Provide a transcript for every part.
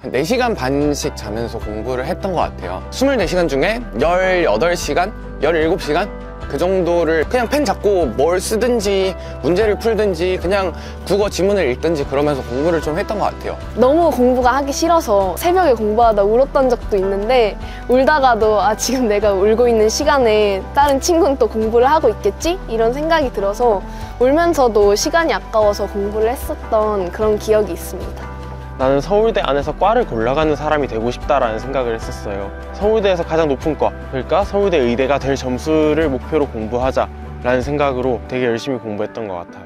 4시간 반씩 자면서 공부를 했던 것 같아요. 24시간 중에 18시간, 17시간 그 정도를 그냥 펜 잡고 뭘 쓰든지 문제를 풀든지 그냥 국어 지문을 읽든지 그러면서 공부를 좀 했던 것 같아요. 너무 공부가 하기 싫어서 새벽에 공부하다 울었던 적도 있는데, 울다가도 지금 내가 울고 있는 시간에 다른 친구는 또 공부를 하고 있겠지? 이런 생각이 들어서 울면서도 시간이 아까워서 공부를 했었던 그런 기억이 있습니다. 나는 서울대 안에서 과를 골라가는 사람이 되고 싶다라는 생각을 했었어요. 서울대에서 가장 높은 과, 그러니까 서울대 의대가 될 점수를 목표로 공부하자라는 생각으로 되게 열심히 공부했던 것 같아요.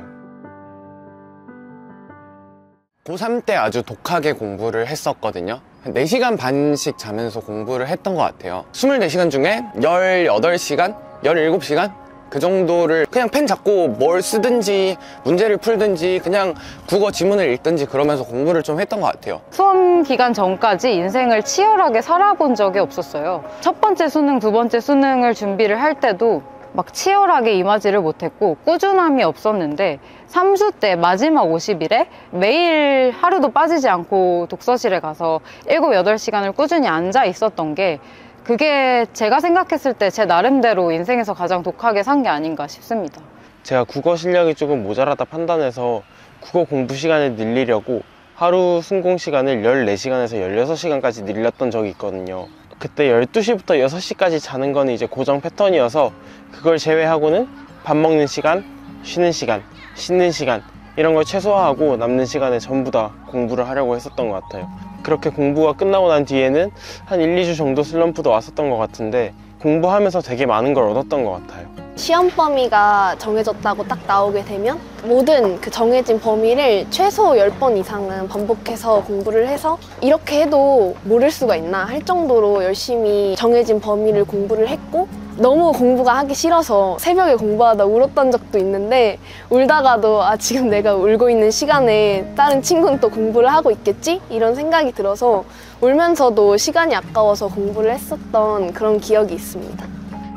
고3 때 아주 독하게 공부를 했었거든요. 4시간 반씩 자면서 공부를 했던 것 같아요. 24시간 중에 18시간, 17시간 그 정도를 그냥 펜 잡고 뭘 쓰든지 문제를 풀든지 그냥 국어 지문을 읽든지 그러면서 공부를 좀 했던 것 같아요. 수험 기간 전까지 인생을 치열하게 살아본 적이 없었어요. 첫 번째 수능, 두 번째 수능을 준비를 할 때도 막 치열하게 임하지를 못했고 꾸준함이 없었는데, 3수 때 마지막 50일에 매일 하루도 빠지지 않고 독서실에 가서 7, 8시간을 꾸준히 앉아 있었던 게, 그게 제가 생각했을 때 제 나름대로 인생에서 가장 독하게 산 게 아닌가 싶습니다. 제가 국어 실력이 조금 모자라다 판단해서 국어 공부 시간을 늘리려고 하루 순공 시간을 14시간에서 16시간까지 늘렸던 적이 있거든요. 그때 12시부터 6시까지 자는 거는 이제 고정 패턴이어서 그걸 제외하고는 밥 먹는 시간, 쉬는 시간, 씻는 시간 이런 걸 최소화하고 남는 시간에 전부 다 공부를 하려고 했었던 것 같아요. 그렇게 공부가 끝나고 난 뒤에는 한 1, 2주 정도 슬럼프도 왔었던 것 같은데, 공부하면서 되게 많은 걸 얻었던 것 같아요. 시험 범위가 정해졌다고 딱 나오게 되면 모든 그 정해진 범위를 최소 10번 이상은 반복해서 공부를 해서, 이렇게 해도 모를 수가 있나 할 정도로 열심히 정해진 범위를 공부를 했고, 너무 공부가 하기 싫어서 새벽에 공부하다 울었던 적도 있는데, 울다가도 지금 내가 울고 있는 시간에 다른 친구는 또 공부를 하고 있겠지? 이런 생각이 들어서 울면서도 시간이 아까워서 공부를 했었던 그런 기억이 있습니다.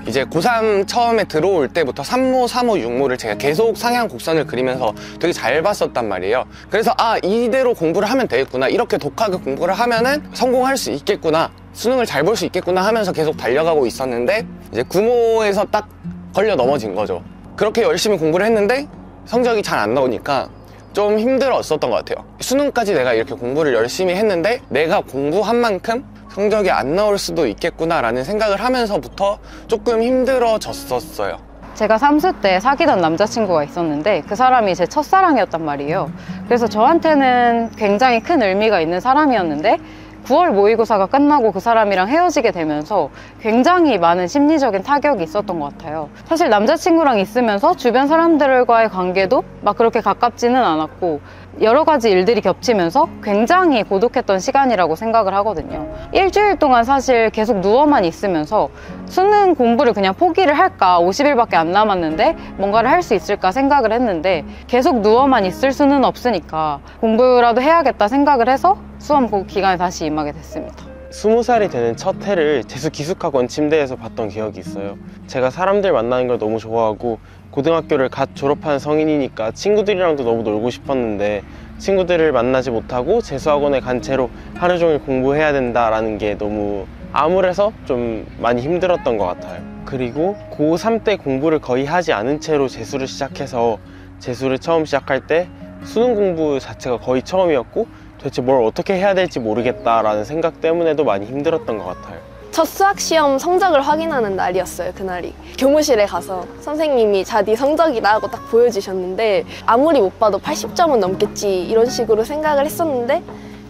이제 고3 처음에 들어올 때부터 3모, 4모, 6모를 제가 계속 상향 곡선을 그리면서 되게 잘 봤었단 말이에요. 그래서 이대로 공부를 하면 되겠구나, 이렇게 독하게 공부를 하면은 성공할 수 있겠구나, 수능을 잘 볼 수 있겠구나 하면서 계속 달려가고 있었는데, 이제 9모에서 딱 걸려 넘어진 거죠. 그렇게 열심히 공부를 했는데 성적이 잘 안 나오니까 좀 힘들었었던 것 같아요. 수능까지 내가 이렇게 공부를 열심히 했는데 내가 공부한 만큼 성적이 안 나올 수도 있겠구나 라는 생각을 하면서부터 조금 힘들어졌었어요. 제가 3수 때 사귀던 남자친구가 있었는데 그 사람이 제 첫사랑이었단 말이에요. 그래서 저한테는 굉장히 큰 의미가 있는 사람이었는데, 9월 모의고사가 끝나고 그 사람이랑 헤어지게 되면서 굉장히 많은 심리적인 타격이 있었던 것 같아요. 사실 남자친구랑 있으면서 주변 사람들과의 관계도 막 그렇게 가깝지는 않았고, 여러 가지 일들이 겹치면서 굉장히 고독했던 시간이라고 생각을 하거든요. 일주일 동안 사실 계속 누워만 있으면서 수능 공부를 그냥 포기를 할까, 50일밖에 안 남았는데 뭔가를 할 수 있을까 생각을 했는데, 계속 누워만 있을 수는 없으니까 공부라도 해야겠다 생각을 해서 수험 기간에 다시 임하게 됐습니다. 20살이 되는 첫 해를 재수기숙학원 침대에서 봤던 기억이 있어요. 제가 사람들 만나는 걸 너무 좋아하고 고등학교를 갓 졸업한 성인이니까 친구들이랑도 너무 놀고 싶었는데, 친구들을 만나지 못하고 재수학원에 간 채로 하루 종일 공부해야 된다라는 게 너무 암울해서 좀 많이 힘들었던 것 같아요. 그리고 고3 때 공부를 거의 하지 않은 채로 재수를 시작해서, 재수를 처음 시작할 때 수능 공부 자체가 거의 처음이었고 도대체 뭘 어떻게 해야 될지 모르겠다라는 생각 때문에도 많이 힘들었던 것 같아요. 첫 수학시험 성적을 확인하는 날이었어요. 그날이 교무실에 가서 선생님이 자, 네 성적이다 하고 딱 보여주셨는데, 아무리 못 봐도 80점은 넘겠지 이런 식으로 생각을 했었는데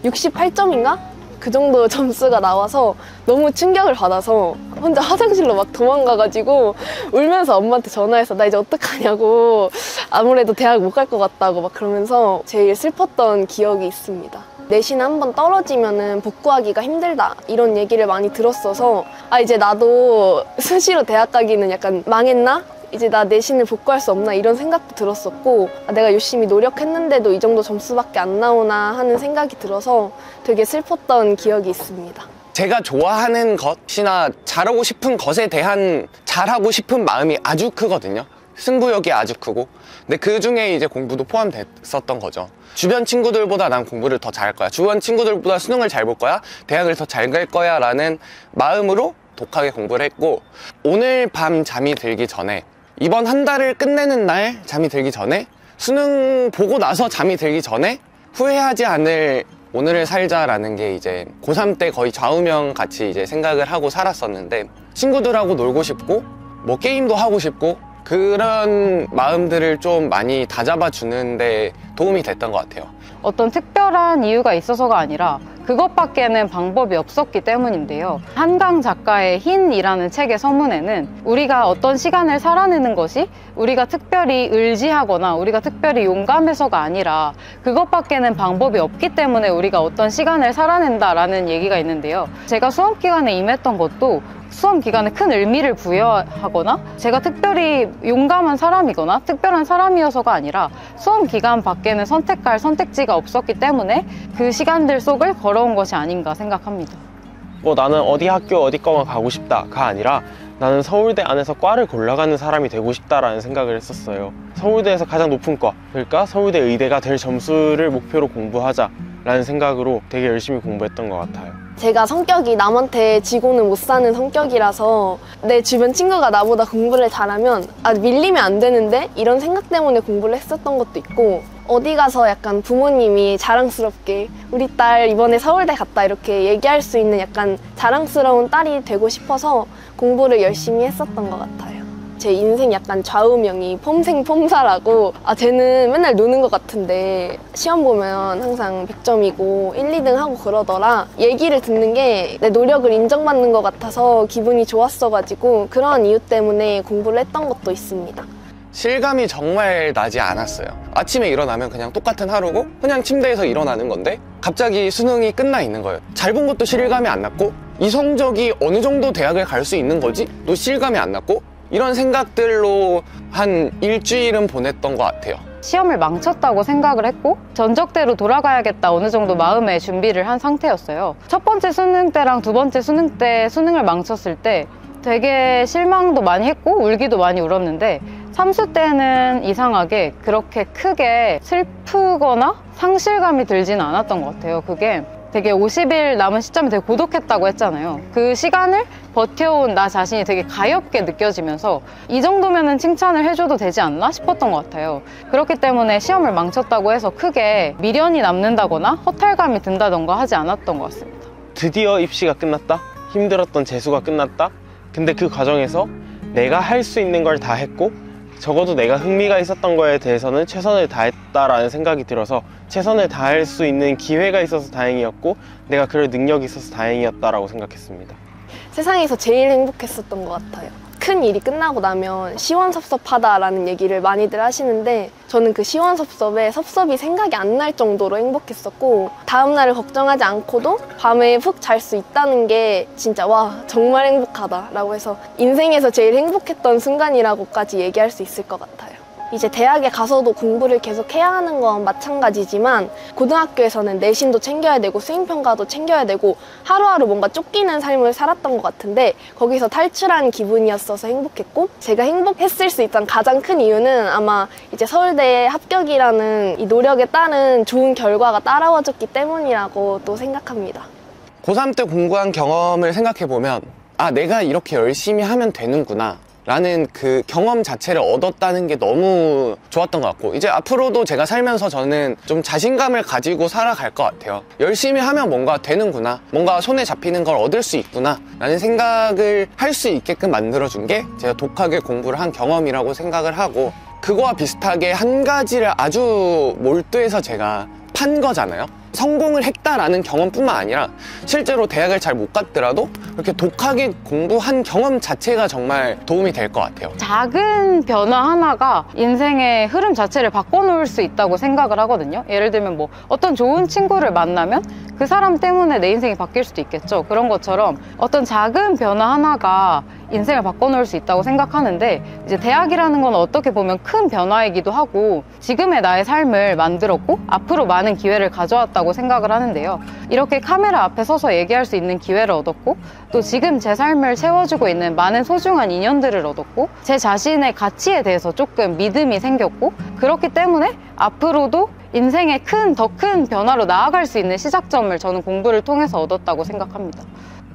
68점인가? 그 정도 점수가 나와서 너무 충격을 받아서 혼자 화장실로 막 도망가가지고 울면서 엄마한테 전화해서 나 이제 어떡하냐고, 아무래도 대학 못 갈 것 같다고 막 그러면서 제일 슬펐던 기억이 있습니다. 내신 한번 떨어지면은 복구하기가 힘들다 이런 얘기를 많이 들었어서 이제 나도 수시로 대학 가기는 약간 망했나? 이제 나 내신을 복구할 수 없나 이런 생각도 들었었고, 내가 열심히 노력했는데도 이 정도 점수밖에 안 나오나 하는 생각이 들어서 되게 슬펐던 기억이 있습니다. 제가 좋아하는 것이나 잘하고 싶은 것에 대한 잘하고 싶은 마음이 아주 크거든요. 승부욕이 아주 크고, 근데 그 중에 이제 공부도 포함됐었던 거죠. 주변 친구들보다 난 공부를 더 잘할 거야, 주변 친구들보다 수능을 잘 볼 거야, 대학을 더 잘 갈 거야 라는 마음으로 독하게 공부를 했고, 오늘 밤 잠이 들기 전에, 이번 한 달을 끝내는 날 잠이 들기 전에, 수능 보고 나서 잠이 들기 전에 후회하지 않을 오늘을 살자라는 게 이제 고3 때 거의 좌우명 같이 이제 생각을 하고 살았었는데, 친구들하고 놀고 싶고 뭐 게임도 하고 싶고 그런 마음들을 좀 많이 다잡아 주는데 도움이 됐던 것 같아요. 어떤 특별한 이유가 있어서가 아니라 그것밖에는 방법이 없었기 때문인데요. 한강 작가의 흰이라는 책의 서문에는 우리가 어떤 시간을 살아내는 것이 우리가 특별히 의지하거나 우리가 특별히 용감해서가 아니라 그것밖에는 방법이 없기 때문에 우리가 어떤 시간을 살아낸다라는 얘기가 있는데요. 제가 수험 기간에 임했던 것도 수험 기간에 큰 의미를 부여하거나 제가 특별히 용감한 사람이거나 특별한 사람이어서가 아니라 수험 기간 밖에는 선택할 선택지가 없었기 때문에 그 시간들 속을 걸어온 것이 아닌가 생각합니다. 뭐 나는 어디 학교 어디 과가 가고 싶다가 아니라 나는 서울대 안에서 과를 골라가는 사람이 되고 싶다라는 생각을 했었어요. 서울대에서 가장 높은 과, 그러니까 서울대 의대가 될 점수를 목표로 공부하자라는 생각으로 되게 열심히 공부했던 것 같아요. 제가 성격이 남한테 지고는 못 사는 성격이라서 내 주변 친구가 나보다 공부를 잘하면 밀리면 안 되는데 이런 생각 때문에 공부를 했었던 것도 있고, 어디 가서 약간 부모님이 자랑스럽게 우리 딸 이번에 서울대 갔다 이렇게 얘기할 수 있는 약간 자랑스러운 딸이 되고 싶어서 공부를 열심히 했었던 것 같아요. 제 인생 약간 좌우명이 폼생폼사라고, 쟤는 맨날 노는 것 같은데 시험 보면 항상 100점이고 1, 2등 하고 그러더라. 얘기를 듣는 게 내 노력을 인정받는 것 같아서 기분이 좋았어가지고 그런 이유 때문에 공부를 했던 것도 있습니다. 실감이 정말 나지 않았어요. 아침에 일어나면 그냥 똑같은 하루고 그냥 침대에서 일어나는 건데 갑자기 수능이 끝나 있는 거예요. 잘 본 것도 실감이 안 났고, 이 성적이 어느 정도 대학을 갈 수 있는 거지? 또 실감이 안 났고, 이런 생각들로 한 일주일은 보냈던 것 같아요. 시험을 망쳤다고 생각을 했고 전적대로 돌아가야겠다 어느 정도 마음의 준비를 한 상태였어요. 첫 번째 수능 때랑 두 번째 수능 때 수능을 망쳤을 때 되게 실망도 많이 했고 울기도 많이 울었는데, 3수 때는 이상하게 그렇게 크게 슬프거나 상실감이 들지는 않았던 것 같아요. 그게 되게 50일 남은 시점이 되게 고독했다고 했잖아요. 그 시간을 버텨온 나 자신이 되게 가엽게 느껴지면서 이 정도면은 칭찬을 해줘도 되지 않나 싶었던 것 같아요. 그렇기 때문에 시험을 망쳤다고 해서 크게 미련이 남는다거나 허탈감이 든다던가 하지 않았던 것 같습니다. 드디어 입시가 끝났다? 힘들었던 재수가 끝났다? 근데 그 과정에서 내가 할 수 있는 걸 다 했고 적어도 내가 흥미가 있었던 거에 대해서는 최선을 다했다라는 생각이 들어서 최선을 다할 수 있는 기회가 있어서 다행이었고 내가 그럴 능력이 있어서 다행이었다라고 생각했습니다. 세상에서 제일 행복했었던 것 같아요. 큰 일이 끝나고 나면 시원섭섭하다라는 얘기를 많이들 하시는데 저는 그 시원섭섭에 섭섭이 생각이 안 날 정도로 행복했었고, 다음날을 걱정하지 않고도 밤에 푹 잘 수 있다는 게 진짜 와 정말 행복하다라고 해서 인생에서 제일 행복했던 순간이라고까지 얘기할 수 있을 것 같아요. 이제 대학에 가서도 공부를 계속 해야 하는 건 마찬가지지만 고등학교에서는 내신도 챙겨야 되고 수행평가도 챙겨야 되고 하루하루 뭔가 쫓기는 삶을 살았던 것 같은데 거기서 탈출한 기분이었어서 행복했고, 제가 행복했을 수 있던 가장 큰 이유는 아마 이제 서울대 합격이라는 이 노력에 따른 좋은 결과가 따라와줬기 때문이라고 또 생각합니다. 고3 때 공부한 경험을 생각해보면 내가 이렇게 열심히 하면 되는구나 라는 그 경험 자체를 얻었다는 게 너무 좋았던 것 같고, 이제 앞으로도 제가 살면서 저는 좀 자신감을 가지고 살아갈 것 같아요. 열심히 하면 뭔가 되는구나, 뭔가 손에 잡히는 걸 얻을 수 있구나 라는 생각을 할 수 있게끔 만들어준 게 제가 독하게 공부를 한 경험이라고 생각을 하고, 그거와 비슷하게 한 가지를 아주 몰두해서 제가 판 거잖아요. 성공을 했다라는 경험뿐만 아니라 실제로 대학을 잘 못 갔더라도 이렇게 독하게 공부한 경험 자체가 정말 도움이 될 것 같아요. 작은 변화 하나가 인생의 흐름 자체를 바꿔놓을 수 있다고 생각을 하거든요. 예를 들면 뭐 어떤 좋은 친구를 만나면 그 사람 때문에 내 인생이 바뀔 수도 있겠죠. 그런 것처럼 어떤 작은 변화 하나가 인생을 바꿔놓을 수 있다고 생각하는데, 이제 대학이라는 건 어떻게 보면 큰 변화이기도 하고 지금의 나의 삶을 만들었고 앞으로 많은 기회를 가져왔다고 생각을 하는데요. 이렇게 카메라 앞에 서서 얘기할 수 있는 기회를 얻었고, 또 지금 제 삶을 채워주고 있는 많은 소중한 인연들을 얻었고, 제 자신의 가치에 대해서 조금 믿음이 생겼고, 그렇기 때문에 앞으로도 인생의 더 큰 변화로 나아갈 수 있는 시작점을 저는 공부를 통해서 얻었다고 생각합니다.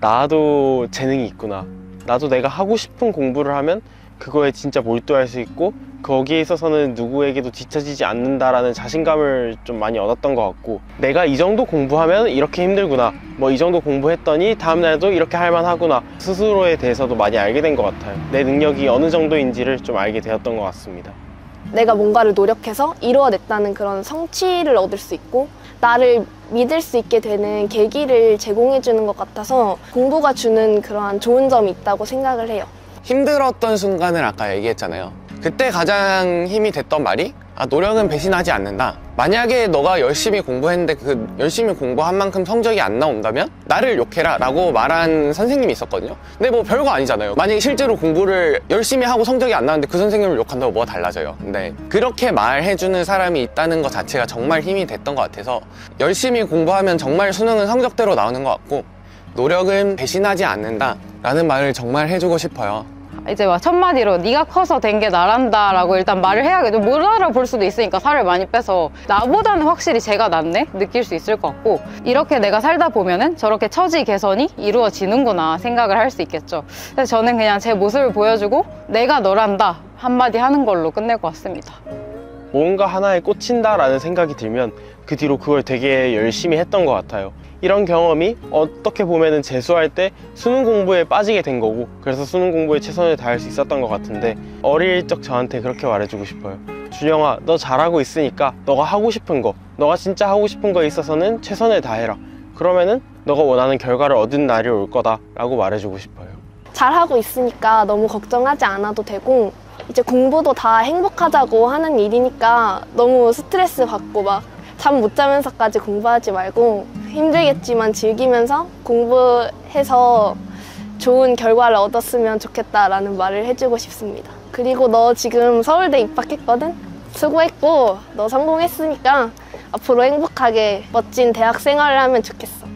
나도 재능이 있구나. 나도 내가 하고 싶은 공부를 하면 그거에 진짜 몰두할 수 있고 거기에 있어서는 누구에게도 뒤처지지 않는다라는 자신감을 좀 많이 얻었던 것 같고, 내가 이 정도 공부하면 이렇게 힘들구나, 뭐 이 정도 공부했더니 다음날도 이렇게 할만하구나, 스스로에 대해서도 많이 알게 된 것 같아요. 내 능력이 어느 정도인지를 좀 알게 되었던 것 같습니다. 내가 뭔가를 노력해서 이루어냈다는 그런 성취를 얻을 수 있고 나를 믿을 수 있게 되는 계기를 제공해주는 것 같아서 공부가 주는 그러한 좋은 점이 있다고 생각을 해요. 힘들었던 순간을 아까 얘기했잖아요. 그때 가장 힘이 됐던 말이 노력은 배신하지 않는다. 만약에 너가 열심히 공부했는데 그 열심히 공부한 만큼 성적이 안 나온다면 나를 욕해라 라고 말한 선생님이 있었거든요. 근데 뭐 별거 아니잖아요. 만약에 실제로 공부를 열심히 하고 성적이 안 나오는데 그 선생님을 욕한다고 뭐가 달라져요. 근데 그렇게 말해주는 사람이 있다는 것 자체가 정말 힘이 됐던 것 같아서 열심히 공부하면 정말 수능은 성적대로 나오는 것 같고 노력은 배신하지 않는다 라는 말을 정말 해주고 싶어요. 이제 막 첫마디로 네가 커서 된 게 나란다 라고 일단 말을 해야겠죠. 못 알아볼 수도 있으니까 살을 많이 빼서 나보다는 확실히 제가 낫네 느낄 수 있을 것 같고, 이렇게 내가 살다 보면은 저렇게 처지 개선이 이루어지는구나 생각을 할 수 있겠죠. 그래서 저는 그냥 제 모습을 보여주고 내가 너란다 한마디 하는 걸로 끝낼 것 같습니다. 뭔가 하나에 꽂힌다라는 생각이 들면 그 뒤로 그걸 되게 열심히 했던 것 같아요. 이런 경험이 어떻게 보면은 재수할 때 수능 공부에 빠지게 된 거고, 그래서 수능 공부에 최선을 다할 수 있었던 것 같은데 어릴 적 저한테 그렇게 말해주고 싶어요. 준영아, 너 잘하고 있으니까 너가 하고 싶은 거, 너가 진짜 하고 싶은 거에 있어서는 최선을 다해라. 그러면은 너가 원하는 결과를 얻은 날이 올 거다 라고 말해주고 싶어요. 잘하고 있으니까 너무 걱정하지 않아도 되고 이제 공부도 다 행복하자고 하는 일이니까 너무 스트레스 받고 막 잠 못 자면서까지 공부하지 말고 힘들겠지만 즐기면서 공부해서 좋은 결과를 얻었으면 좋겠다라는 말을 해주고 싶습니다. 그리고 너 지금 서울대 입학했거든? 수고했고 너 성공했으니까 앞으로 행복하게 멋진 대학 생활을 하면 좋겠어.